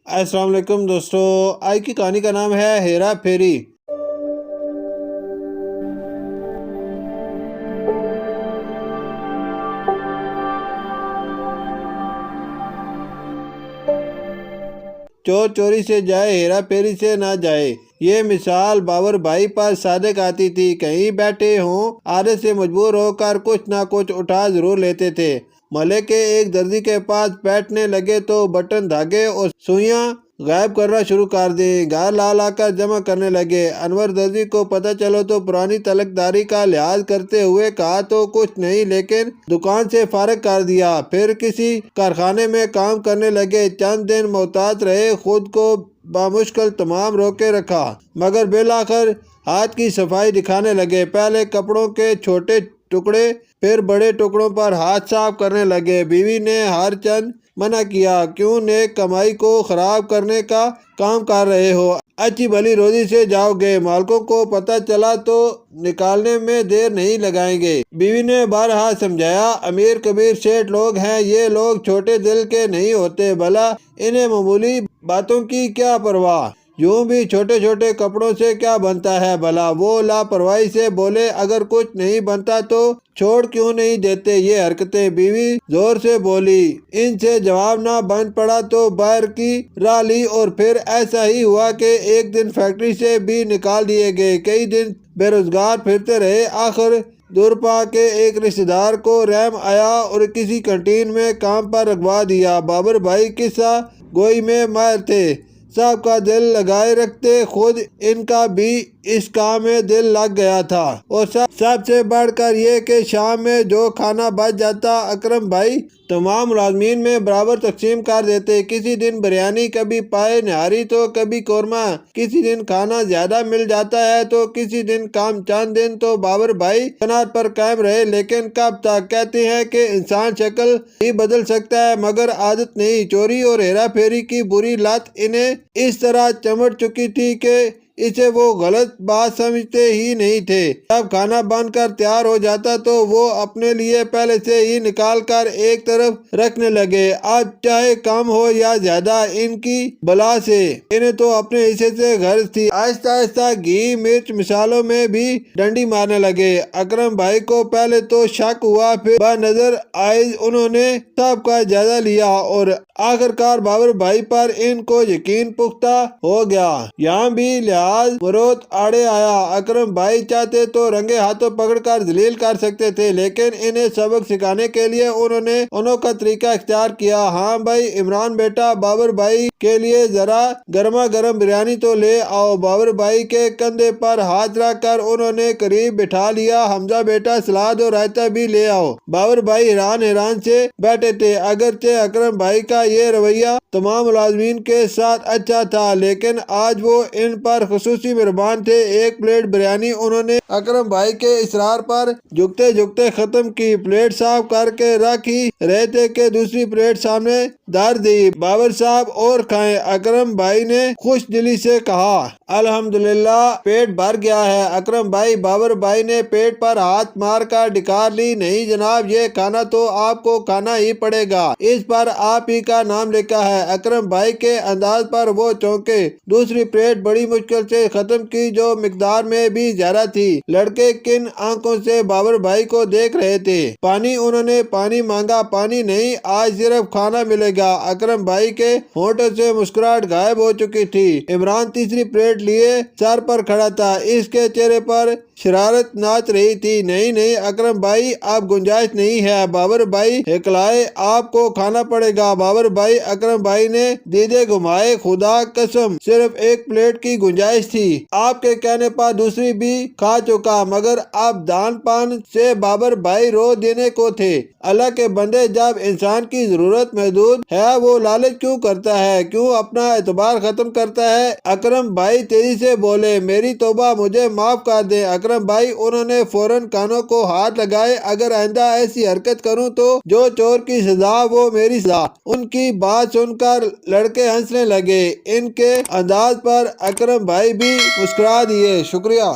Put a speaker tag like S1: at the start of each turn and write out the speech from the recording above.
S1: السلام علیکم دوستو، آج کی کہانی کا نام ہے ہیرا پھیری۔ چور چوری سے جائے، ہیرا پھیری سے نہ جائے، یہ مثال باور بھائی پر صادق آتی تھی۔ کہیں بیٹھے ہوں، عادت سے مجبور ہو کر کچھ نہ کچھ اٹھا ضرور لیتے تھے۔ محلے کے ایک درزی کے پاس بیٹھنے لگے تو بٹن، دھاگے اور سوئیاں غائب کرنا شروع کر دیں۔ گھر لا کر جمع کرنے لگے۔ انور درزی کو پتہ چلو تو پرانی تعلقداری کا لحاظ کرتے ہوئے کہا تو کچھ نہیں، لیکن دکان سے فارغ کر دیا۔ پھر کسی کارخانے میں کام کرنے لگے۔ چند دن محتاط رہے، خود کو بامشکل تمام روکے رکھا، مگر بالآخر ہاتھ کی صفائی دکھانے لگے۔ پہلے کپڑوں کے چھوٹے ٹکڑے، پھر بڑے ٹکڑوں پر ہاتھ صاف کرنے لگے۔ بیوی نے ہر چند منع کیا، کیوں نیک کمائی کو خراب کرنے کا کام کر رہے ہو، اچھی بھلی روزی سے جاؤ گے، مالکوں کو پتہ چلا تو نکالنے میں دیر نہیں لگائیں گے۔ بیوی نے بارہا سمجھایا، امیر کبیر سیٹھ لوگ ہیں، یہ لوگ چھوٹے دل کے نہیں ہوتے، بھلا انہیں معمولی باتوں کی کیا پرواہ، یوں بھی چھوٹے چھوٹے کپڑوں سے کیا بنتا ہے بھلا۔ وہ لاپرواہی سے بولے، اگر کچھ نہیں بنتا تو چھوڑ کیوں نہیں دیتے یہ حرکتیں۔ بیوی زور سے بولی، ان سے جواب نہ بن پڑا تو باہر کی راہ لی، اور پھر ایسا ہی ہوا کہ ایک دن فیکٹری سے بھی نکال دیے گئے۔ کئی دن بے روزگار پھرتے رہے، آخر دورپا کے ایک رشتہ دار کو رحم آیا اور کسی کینٹین میں کام پر رکھوا دیا۔ باور بھائی قصہ گوئی میں ماہر تھے، سب کا دل لگائے رکھتے، خود ان کا بھی اس کام میں دل لگ گیا تھا، اور سب سے بڑھ کر یہ کہ شام میں جو کھانا بچ جاتا اکرم بھائی تمام ملازمین میں برابر تقسیم کر دیتے۔ کسی دن بریانی، کبھی پائے نہاری تو کبھی قورمہ، کسی دن کھانا زیادہ مل جاتا ہے تو کسی دن کم۔ چند دن تو باور بھائی قناعت پر قائم رہے، لیکن کب تک؟ کہتے ہیں کہ انسان شکل ہی بدل سکتا ہے مگر عادت نہیں۔ چوری اور ہیرا پھیری کی بری لت انہیں اس طرح چمٹ چکی تھی کہ اسے وہ غلط بات سمجھتے ہی نہیں تھے۔ جب کھانا بن کر تیار ہو جاتا تو وہ اپنے لیے پہلے سے ہی نکال کر ایک طرف رکھنے لگے۔ اب چاہے کم ہو یا زیادہ، ان کی بلا سے انہیں تو اپنے حصے سے غرض تھی۔ آہستہ آہستہ گھی مرچ مسالوں میں بھی ڈنڈی مارنے لگے۔ اکرم بھائی کو پہلے تو شک ہوا، پھر بنظر آئیز انہوں نے سب کا جائزہ لیا، اور آخرکار باور بھائی پر ان کو یقین پختہ ہو گیا۔ یہاں بھی لحاظ مروت آڑے آیا۔ اکرم بھائی چاہتے تو رنگے ہاتھوں پکڑ کر ذلیل کر سکتے تھے، لیکن انہیں سبق سکھانے کے لیے انہوں نے انوکھا طریقہ اختیار کیا۔ ہاں بھائی عمران بیٹا، باور بھائی کے لیے ذرا گرما گرم بریانی تو لے آؤ۔ باور بھائی کے کندھے پر ہاتھ رکھ کر انہوں نے قریب بٹھا لیا۔ حمزہ بیٹا، سلاد اور رائتہ بھی لے آؤ۔ باور بھائی حیران سے بیٹھے تھے، اگرچہ اکرم بھائی کا یہ رویہ تمام ملازمین کے ساتھ اچھا تھا، لیکن آج وہ ان پر خصوصی مہربان تھے۔ ایک پلیٹ بریانی انہوں نے اکرم بھائی کے اصرار پر جھکتے جھکتے ختم کی۔ پلیٹ صاف کر کے رکھ ہی رہے تھے کہ دوسری پلیٹ سامنے دھر دی۔ باور صاحب اور کھائیں، اکرم بھائی نے خوش دلی سے کہا۔ الحمدللہ پیٹ بھر گیا ہے اکرم بھائی۔ باور بھائی نے پیٹ پر ہاتھ مار کر ڈکار لی۔ نہیں جناب، یہ کھانا تو آپ کو کھانا ہی پڑے گا، اس پر آپ ہی کا نام لکھا ہے۔ اکرم بھائی کے انداز پر وہ چونکے۔ دوسری پلیٹ بڑی مشکل سے ختم کی، جو مقدار میں بھی زیادہ تھی۔ لڑکے کن آنکھوں سے باور بھائی کو دیکھ رہے تھے۔ پانی انہوں نے پانی مانگا، پانی نہیں، آج صرف کھانا ملے گا۔ اکرم بھائی کے ہونٹوں سے مسکراہٹ غائب ہو چکی تھی۔ عمران تیسری پلیٹ لیے سر پر کھڑا تھا، اس کے چہرے پر شرارت ناچ رہی تھی۔ نہیں نہیں اکرم بھائی، اب گنجائش نہیں ہے۔ باور بھائی ہکلائے، آپ کو کھانا پڑے گا۔ باور بھائی، اکرم بھائی نے دیدے گھمائے، خدا قسم صرف ایک پلیٹ کی گنجائش تھی، آپ کے کہنے پر دوسری بھی کھا چکا، مگر اب دان پان سے باور بھائی رو دینے کو تھے۔ اللہ کے بندے، جب انسان کی ضرورت محدود ہے وہ لالچ کیوں کرتا ہے، کیوں اپنا اعتبار ختم کرتا ہے؟ اکرم بھائی تیزی سے بولے، میری توبہ، مجھے معاف کر دیں اکرم بھائی۔ انہوں نے فوراً کانوں کو ہاتھ لگائے، اگر آئندہ ایسی حرکت کروں تو جو چور کی سزا وہ میری سزا۔ ان کی بات سن کر لڑکے ہنسنے لگے۔ ان کے انداز پر اکرم بھائی بھی مسکرا دیے۔ شکریہ۔